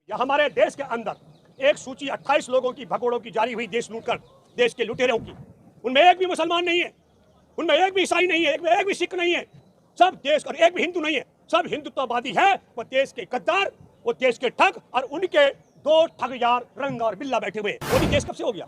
या हमारे देश के अंदर एक सूची 28 लोगों की भगोड़ों की जारी हुई देश लूटकर देश के लुटेरों की। उनमें एक भी मुसलमान नहीं है, उनमें एक भी ईसाई नहीं है, एक भी सिख नहीं है, सब देश और एक भी हिंदू नहीं है, सब हिंदुत्ववादी है। वो देश के गद्दार, वो देश के ठग और उनके दो ठग यार रंग और बिल्ला बैठे हुए। मोदी देश कब से हो गया?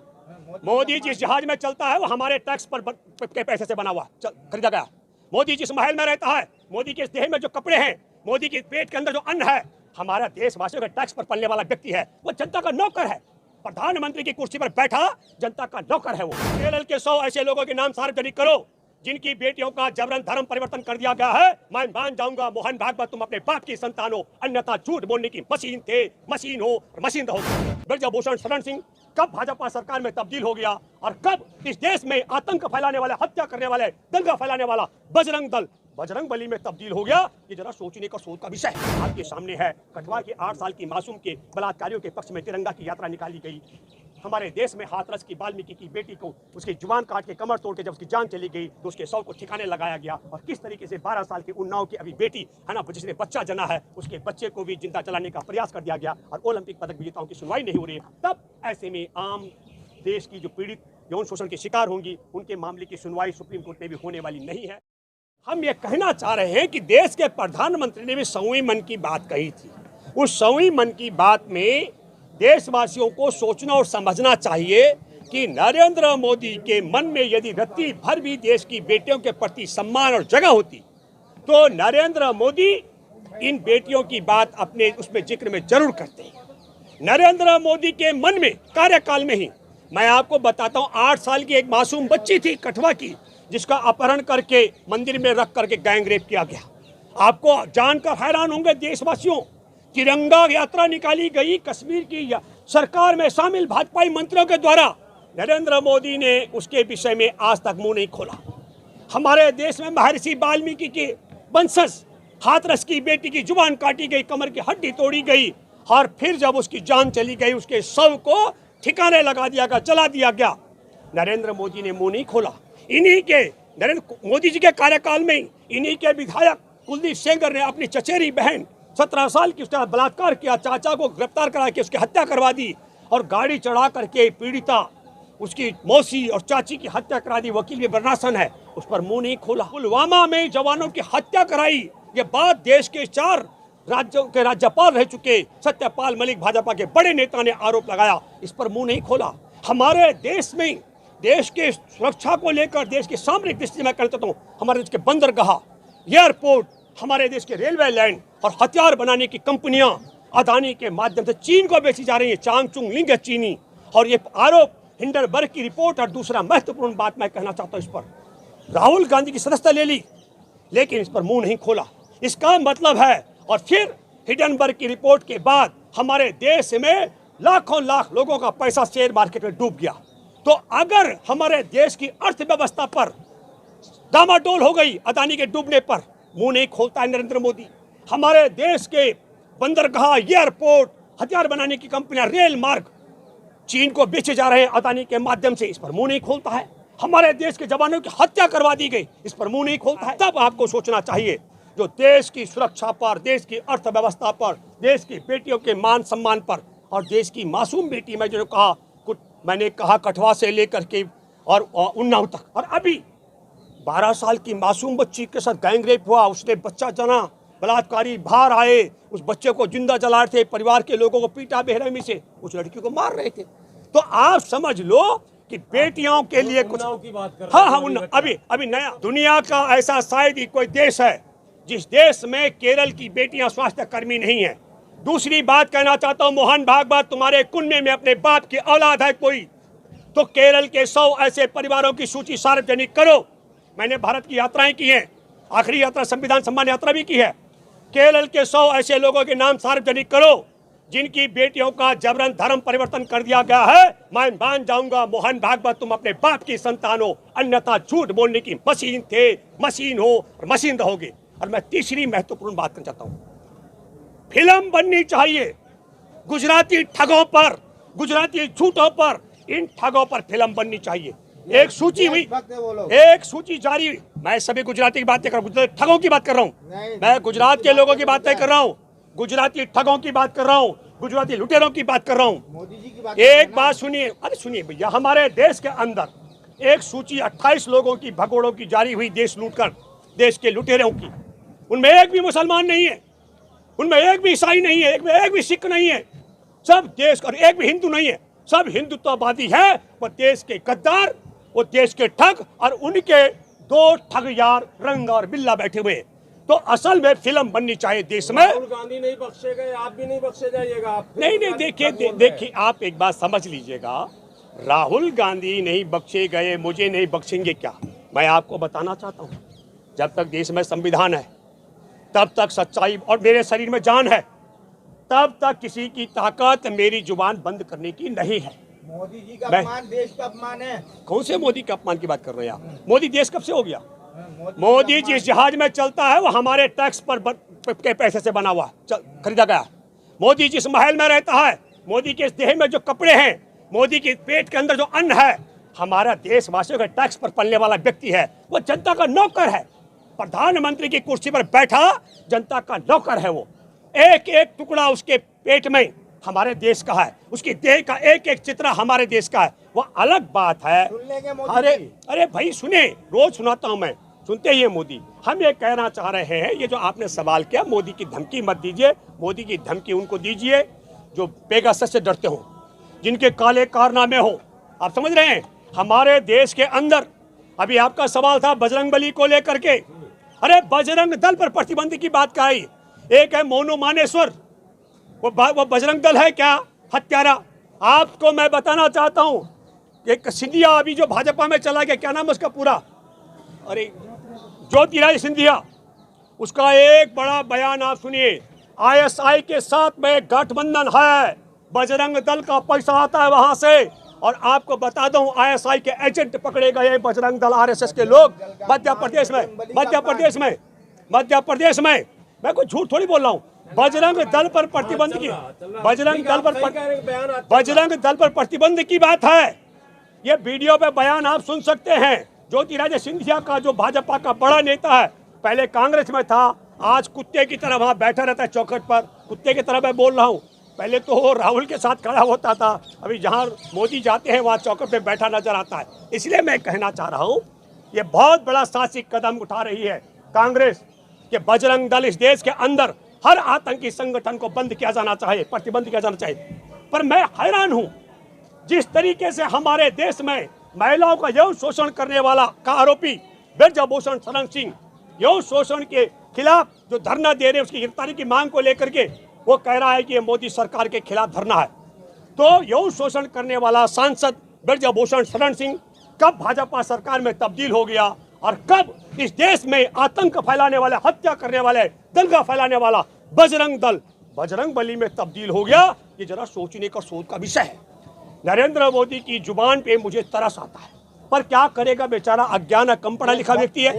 मोदी जिस जहाज में चलता है वो हमारे टैक्स पर के पैसे से बना हुआ खरीदा गया। मोदी जिस महल में रहता है, मोदी के देह में जो कपड़े हैं, मोदी के पेट के अंदर जो अन्न है, हमारा देशवासियों के टैक्स पर पलने वाला व्यक्ति है। वो जनता का नौकर है, प्रधानमंत्री की कुर्सी पर बैठा जनता का नौकर है वो। केरल के 100 ऐसे लोगों के नाम सार्वजनिक करो जिनकी बेटियों का जबरन धर्म परिवर्तन कर दिया गया है। मैं मान जाऊंगा मोहन भागवत तुम अपने बाप की संतान हो, अन्यथा झूठ बोलने की मशीन थे, मशीन हो और मशीन रहोगे। ब्रजभूषण शरण सिंह कब भाजपा सरकार में तब्दील हो गया और कब इस देश में आतंक फैलाने वाले, हत्या करने वाले, दंगा फैलाने वाला बजरंग दल बजरंग बली में तब्दील हो गया, ये जरा सोचने का सोच का विषय है। आपके सामने है कठवा के 8 साल की मासूम के बलात्कारियों के पक्ष में तिरंगा की यात्रा निकाली गई। हमारे देश में हाथरस की वाल्मीकि की बेटी को उसकी जुबान काट के कमर तोड़ के जब उसकी जान चली गई तो उसके शव को ठिकाने लगाया गया। और किस तरीके से 12 साल की उन्नाव की अभी बेटी है ना, जिसने बच्चा जना है, उसके बच्चे को भी जिंदा जलाने का प्रयास कर दिया गया और ओलंपिक पदक विजेताओं की सुनवाई नहीं हो रही है। तब ऐसे में आम देश की जो पीड़ित यौन शोषण के शिकार होंगी, उनके मामले की सुनवाई सुप्रीम कोर्ट में भी होने वाली नहीं है। हम ये कहना चाह रहे हैं कि देश के प्रधानमंत्री ने भी संयमी मन की बात कही थी। उस संयमी मन की बात में देशवासियों को सोचना और समझना चाहिए कि नरेंद्र मोदी के मन में यदि रत्ती भर भी देश की बेटियों के प्रति सम्मान और जगह होती तो नरेंद्र मोदी इन बेटियों की बात अपने उसमें जिक्र में जरूर करते हैं। नरेंद्र मोदी के मन में कार्यकाल में ही मैं आपको बताता हूँ, 8 साल की एक मासूम बच्ची थी कठवा की, जिसका अपहरण करके मंदिर में रख करके गैंग रेप किया गया। आपको जानकर हैरान होंगे देशवासियों, तिरंगा यात्रा निकाली गई कश्मीर की सरकार में शामिल भाजपाई मंत्रियों के द्वारा। नरेंद्र मोदी ने उसके विषय में आज तक मुंह नहीं खोला। हमारे देश में महर्षि वाल्मीकि के वंशज हाथरस की बेटी की जुबान काटी गई, कमर की हड्डी तोड़ी गई और फिर जब उसकी जान चली गई उसके शव को ठिकाने लगा दिया गया, जला दिया गया। नरेंद्र मोदी ने मुंह नहीं खोला। इन्हीं के नरेंद्र मोदी जी के कार्यकाल में इन्हीं के विधायक कुलदीप सेंगर ने अपनी चचेरी बहन 17 साल की उसका बलात्कार किया, चाचा को गिरफ्तार करा के उसकी हत्या करवा दी और गाड़ी चढ़ा करके पीड़िता उसकी मौसी और चाची की हत्या करा दी। वकील भी बरनासन है, उस पर मुंह नहीं खोला। पुलवामा में जवानों की हत्या कराई, ये बात देश के 4 राज्यों के राज्यपाल रह चुके सत्यपाल मलिक भाजपा के बड़े नेता ने आरोप लगाया, इस पर मुंह नहीं खोला। हमारे देश में देश के सुरक्षा को लेकर देश की सामरिक दृष्टि में कहता हूँ, हमारे देश के बंदरगाह, एयरपोर्ट, हमारे देश के रेलवे लाइन और हथियार बनाने की कंपनियां अदानी के माध्यम से चीन को बेची जा रही है। चांगचुंग लिंग है चीनी, और ये आरोप हिंडनबर्ग की रिपोर्ट। और दूसरा महत्वपूर्ण बात मैं कहना चाहता हूँ, इस पर राहुल गांधी की सदस्यता ले ली लेकिन इस पर मुंह नहीं खोला। इसका मतलब है, और फिर हिंडनबर्ग की रिपोर्ट के बाद हमारे देश में लाखों लाख लोगों का पैसा शेयर मार्केट में डूब गया। तो अगर हमारे देश की अर्थव्यवस्था पर डामाडोल हो गई अदानी के डूबने पर, मुंह नहीं खोलता है नरेंद्र मोदी। हमारे देश के बंदरगाह, एयरपोर्ट, हथियार बनाने की कंपनियां, रेल मार्ग चीन को बेचे जा रहे हैं अदानी के माध्यम से, इस पर मुंह नहीं खोलता है। हमारे देश के जवानों की हत्या करवा दी गई, इस पर मुंह नहीं खोलता है। तब आपको सोचना चाहिए, जो देश की सुरक्षा पर, देश की अर्थव्यवस्था पर, देश की बेटियों के मान सम्मान पर और देश की मासूम बेटी में जो कहा, कुछ मैंने कहा कठवा से लेकर के और उन्नाव तक, और अभी 12 साल की मासूम बच्ची के साथ गैंग रेप हुआ, उसने बच्चा जना, बलात्कारी बाहर आए, उस बच्चे को जिंदा जला रहे थे, परिवार के लोगों को पीटा बेरहमी से, उस लड़की को मार रहे थे। तो आप समझ लो कि बेटियों के लिए कुछ की बात कर, हाँ, अभी नया दुनिया का ऐसा शायद ही कोई देश है जिस देश में केरल की बेटियां स्वास्थ्य कर्मी नहीं है। दूसरी बात कहना चाहता हूँ, मोहन भागवत तुम्हारे कुंडे में अपने बाप की औलाद है कोई, तो केरल के 100 ऐसे परिवारों की सूची सार्वजनिक करो। मैंने भारत की यात्राएं की हैं, आखिरी यात्रा संविधान सम्मान यात्रा भी की है। केरल के 100 ऐसे लोगों के नाम सार्वजनिक करो जिनकी बेटियों का जबरन धर्म परिवर्तन कर दिया गया है। मैं मान जाऊंगा मोहन भागवत तुम अपने बाप की संतान हो, अन्यथा झूठ बोलने की मशीन थे, मशीन हो और मशीन रहोगे। और मैं तीसरी महत्वपूर्ण बात करना चाहता हूँ, फिल्म बननी चाहिए गुजराती ठगों पर, गुजराती झूठों पर, इन ठगों पर फिल्म बननी चाहिए। एक सूची हुई, एक सूची जारी हुई। मैं सभी गुजराती की बातें कर रहा हूँ, ठगों की बात कर रहा हूँ, मैं गुजरात के लोगों की बातें कर रहा हूँ, गुजराती ठगों की बात कर रहा हूँ। गुजराती लुटेरों की बात कर रहा हूँ। मोदी जी की बात एक बात सुनिए, अरे सुनिए भैया, हमारे देश के अंदर एक सूची 28 लोगों की भगोड़ों की जारी हुई, देश लूटकर देश के लुटेरों की। उनमें एक भी मुसलमान नहीं है, उनमें एक भी ईसाई नहीं है, एक भी सिख नहीं है, सब देश, और एक भी हिंदू नहीं है, सब हिंदुत्ववादी है। वो देश के गद्दार, वो देश के ठग, और उनके दो ठग यार रंग और बिल्ला बैठे हुए। तो असल में फिल्म बननी चाहिए देश में। राहुल गांधी नहीं बख्शे गए, आप भी नहीं बख्शे जाइएगा। आप नहीं, देखिए आप एक बात समझ लीजिएगा, राहुल गांधी नहीं बख्शे गए, मुझे नहीं बख्शेंगे क्या? मैं आपको बताना चाहता हूँ, जब तक देश में संविधान है, तब तक सच्चाई और मेरे शरीर में जान है, तब तक किसी की ताकत मेरी जुबान बंद करने की नहीं है। मोदी जी का अपमान देश का अपमान है। कौन से मोदी का अपमान की बात कर रहे हैं आप? मोदी देश कब से हो गया? मोदी जिस जहाज में चलता है वो हमारे टैक्स पर के पैसे से बना हुआ खरीदा गया। मोदी जिस महल में रहता है, मोदी के देह में जो कपड़े हैं, मोदी के पेट के अंदर जो अन्न है, हमारा देशवासियों के टैक्स पर पलने वाला व्यक्ति है। वो जनता का नौकर है, प्रधानमंत्री की कुर्सी पर बैठा जनता का नौकर है। वो एक एक टुकड़ा उसके पेट में हमारे देश का है, उसकी देह का एक एक चित्र हमारे देश का है। वो अलग बात है। अरे भाई सुने, रोज सुनाता हूं मैं, सुनते ही है मोदी। हम ये कहना चाह रहे हैं, ये जो आपने सवाल किया, मोदी की धमकी मत दीजिए। मोदी की धमकी उनको दीजिए जो पेगासस से डरते हो, जिनके काले कारनामे हो। आप समझ रहे हैं, हमारे देश के अंदर अभी आपका सवाल था बजरंगबली को लेकर के। अरे बजरंग दल पर प्रतिबंध की बात कही। एक है मोनू मानेश्वर, वो बजरंग दल है क्या? हत्यारा। आपको मैं बताना चाहता हूं, एक सिंधिया अभी जो भाजपा में चला गया, क्या नाम उसका पूरा, अरे ज्योतिरादित्य सिंधिया, उसका एक बड़ा बयान आप सुनिए। आईएसआई के साथ में गठबंधन है, बजरंग दल का पैसा आता है वहां से। और आपको बता दूं, आईएसआई के एजेंट पकड़े गए बजरंग दल आरएसएस के लोग मध्य प्रदेश में। मैं कुछ झूठ थोड़ी बोल रहा हूँ। बजरंग दल पर प्रतिबंध की, बजरंग दल पर प्रतिबंध की बात है। ये वीडियो पे बयान आप सुन सकते हैं। ज्योतिरादित्य सिंधिया का, जो भाजपा का बड़ा नेता है, पहले कांग्रेस में था, आज कुत्ते की तरह वहां बैठा रहता है चौखट पर। कुत्ते की तरह मैं बोल रहा हूं, पहले तो वो राहुल के साथ खड़ा होता था, अभी जहां मोदी जाते हैं वहां चौखट पे बैठा नजर आता है। इसलिए मैं कहना चाह रहा हूं, ये बहुत बड़ा साहसिक कदम उठा रही है कांग्रेस के बजरंग दल। इस देश के अंदर हर आतंकी संगठन को बंद किया जाना चाहिए, प्रतिबंध किया जाना चाहिए। पर मैं हैरान हूं, जिस तरीके से हमारे देश में महिलाओं का यौन शोषण करने वाला का आरोपी ब्रजभूषण शरण सिंह, यौन शोषण के खिलाफ जो धरना दे रहे हैं, उसकी गिरफ्तारी की मांग को लेकर के वो कह रहा है कि ये मोदी सरकार के खिलाफ धरना है। तो यौन शोषण करने वाला सांसद ब्रजभूषण शरण सिंह कब भाजपा सरकार में तब्दील हो गया, और कब इस देश में आतंक फैलाने वाले, हत्या करने वाले, दंगा फैलाने वाला बजरंग दल बजरंगबली में तब्दील हो गया, ये जरा सोचने का सोच का विषय है। नरेंद्र मोदी की जुबान पे मुझे तरस आता है, पर क्या करेगा बेचारा, अज्ञान कम पढ़ा लिखा व्यक्ति है।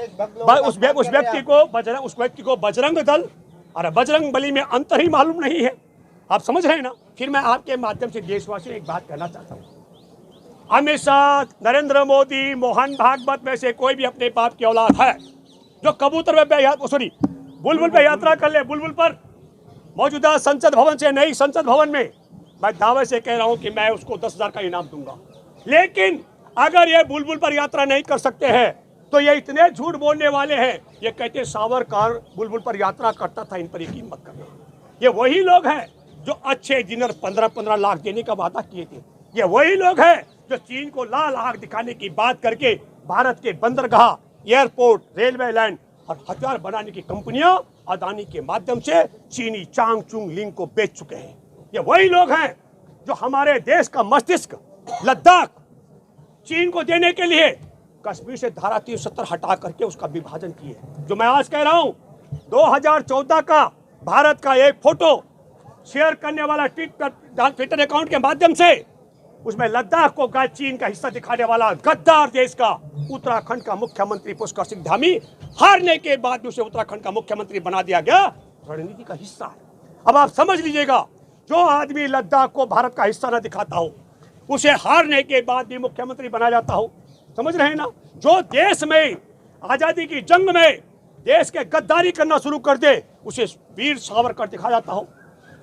उस व्यक्ति को बजरंग दल और बजरंगबली में अंतर ही मालूम नहीं है। आप समझ रहे हैं ना। फिर मैं आपके माध्यम से देशवासियों को एक बात कहना चाहता हूँ, अमित शाह, नरेंद्र मोदी, मोहन भागवत में से कोई भी अपने बाप की औलाद है जो कबूतर में बुलबुल पे यात्रा कर ले, बुलबुल पर मौजूदा संसद भवन से, नई संसद भवन में, मैं दावे से कह रहा हूं कि मैं उसको 10,000 का इनाम दूंगा। लेकिन अगर ये बुलबुल पर यात्रा नहीं कर सकते हैं तो ये इतने झूठ बोलने वाले हैं, ये कहते सावरकर बुलबुल पर यात्रा करता था, इन पर यकीन मत करना। ये वही लोग हैं जो अच्छे डिनर 15-15 लाख देने का वादा किए थे। ये वही लोग हैं जो चीन को लाल आग दिखाने की बात करके भारत के बंदरगाह, एयरपोर्ट, रेलवे लाइन और हथियार बनाने की कंपनियां अदानी के माध्यम से चीनी चांगचुंग लिंक को बेच चुके हैं। ये वही लोग हैं जो हमारे देश का मस्तिष्क लद्दाख चीन को देने के लिए कश्मीर से धारा 370 हटा करके उसका विभाजन किए। जो मैं आज कह रहा हूं, 2014 का भारत का एक फोटो शेयर करने वाला ट्विटर अकाउंट के माध्यम से, उसमें लद्दाख को चीन का हिस्सा दिखाने वाला गद्दार देश का उत्तराखंड का मुख्यमंत्री पुष्कर सिंह धामी, हारने के बाद भी उसे उत्तराखंड का मुख्यमंत्री बना दिया गया, रणनीति का हिस्सा है। अब आप समझ लीजिएगा, जो आदमी लद्दाख को भारत का हिस्सा न दिखाता हो, उसे हारने के बाद भी मुख्यमंत्री बना जाता हो। समझ रहे हैं ना। जो देश में आजादी की जंग में देश के गद्दारी करना शुरू कर दे, उसे वीर सावरकर दिखा जाता हो।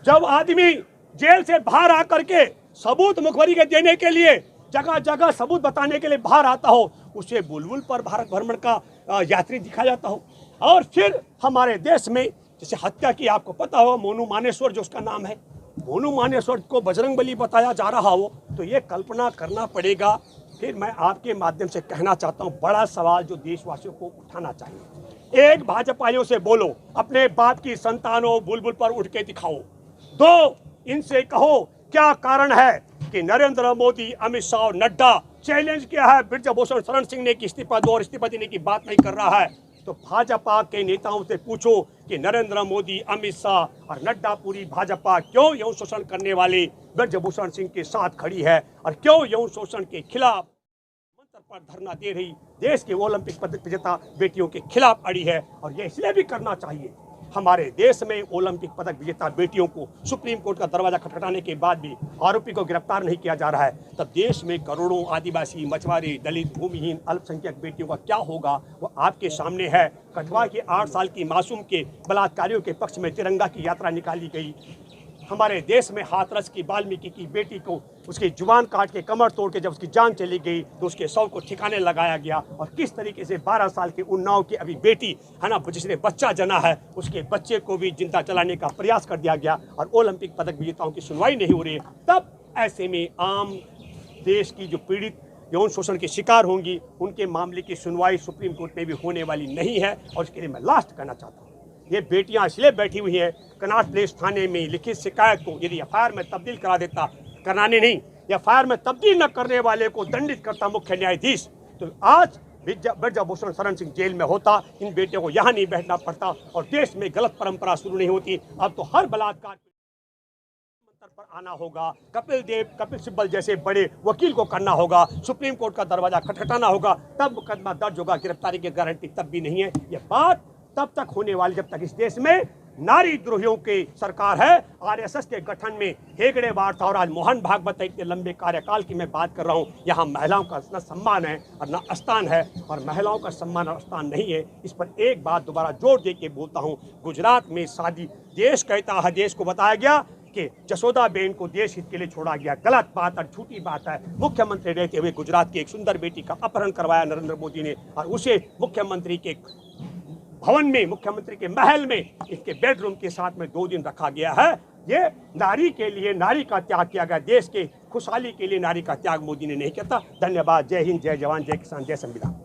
जब आदमी जेल से बाहर आकर के सबूत मुखबरी के देने के लिए जगह जगह सबूत बताने के लिए बाहर आता हो, उसे बुलबुल पर भारत भ्रमण का यात्री दिखा जाता हो। और फिर हमारे देश में जैसे हत्या की, आपको पता हो मोनू मानेश्वर जो उसका नाम है, मोनू मानेश्वर को बजरंगबली बताया जा रहा हो, तो ये कल्पना करना पड़ेगा। फिर मैं आपके माध्यम से कहना चाहता हूँ, बड़ा सवाल जो देशवासियों को उठाना चाहिए, एक भाजपाइयों से बोलो, अपने बाप की संतानों बुलबुल पर उठ के दिखाओ। दो, इनसे कहो क्या कारण है कि नरेंद्र मोदी, अमित शाह और नड्डा चैलेंज किया है ब्रजभूषण शरण सिंह ने कि इस्तीफा दो और इस्तीफा देने की बात नहीं कर रहा है। तो भाजपा के नेताओं से पूछो कि नरेंद्र मोदी, अमित शाह और नड्डा पूरी भाजपा क्यों यौन शोषण करने वाले ब्रजभूषण सिंह के साथ खड़ी है और क्यों यौन शोषण के खिलाफ मंत्र पर धरना दे रही देश के ओलंपिक पदक विजेता बेटियों के खिलाफ अड़ी है। और यह इसलिए भी करना चाहिए, हमारे देश में ओलंपिक पदक विजेता बेटियों को सुप्रीम कोर्ट का दरवाजा खटखटाने के बाद भी आरोपी को गिरफ्तार नहीं किया जा रहा है, तब देश में करोड़ों आदिवासी, मछुआरे, दलित, भूमिहीन, अल्पसंख्यक बेटियों का क्या होगा वो आपके सामने है। कठुआ के 8 साल की मासूम के बलात्कारियों के पक्ष में तिरंगा की यात्रा निकाली गई। हमारे देश में हाथरस की वाल्मीकि की बेटी को उसकी जुबान काट के कमर तोड़ के जब उसकी जान चली गई तो उसके शव को ठिकाने लगाया गया। और किस तरीके से 12 साल की उन्नाव की अभी बेटी है ना, जिसने बच्चा जना है, उसके बच्चे को भी जिंदा जलाने का प्रयास कर दिया गया और ओलंपिक पदक विजेताओं की सुनवाई नहीं हो रही है। तब ऐसे में आम देश की जो पीड़ित यौन शोषण के शिकार होंगी, उनके मामले की सुनवाई सुप्रीम कोर्ट में भी होने वाली नहीं है। और इसके लिए मैं लास्ट कहना चाहता हूँ, ये बेटियां इसलिए बैठी हुई हैं कनॉट प्लेस थाने में लिखित शिकायत को यदि एफआईआर में तब्दील करा देता, कराने नहीं, एफआईआर में तब्दील न करने वाले को दंडित करता मुख्य न्यायाधीश, तो आज ब्रजभूषण शरण सिंह जेल में होता, इन बेटियों को यहाँ नहीं बैठना पड़ता और देश में गलत परंपरा शुरू नहीं होती। अब तो हर बलात्कार पर आना होगा, कपिल सिब्बल जैसे बड़े वकील को करना होगा, सुप्रीम कोर्ट का दरवाजा खटखटाना होगा, तब मुकदमा दर्ज होगा। गिरफ्तारी की गारंटी तब भी नहीं है। ये बात तब तक होने वाली जब तक इस देश में नारी द्रोहियों की सरकार है। आरएसएस के गठन में हेगड़े वार था और आज मोहन भागवत है। इतने लंबे कार्यकाल की मैं बात कर रहा हूँ, यहाँ महिलाओं का न सम्मान है और न स्थान है, और महिलाओं का सम्मान और स्थान नहीं है। इस पर एक बात दोबारा जोर दे के बोलता हूँ, गुजरात में शादी देश कहता है, देश को बताया गया कि जसोदा बेन को देश हित के लिए छोड़ा गया, गलत बात और झूठी बात है। मुख्यमंत्री रहते हुए गुजरात की एक सुंदर बेटी का अपहरण करवाया नरेंद्र मोदी ने और उसे मुख्यमंत्री के भवन में, मुख्यमंत्री के महल में, इसके बेडरूम के साथ में 2 दिन रखा गया है। ये नारी के लिए नारी का त्याग किया गया, देश के खुशहाली के लिए नारी का त्याग मोदी ने नहीं किया था। धन्यवाद। जय हिंद, जय जवान, जय किसान, जय संविधान।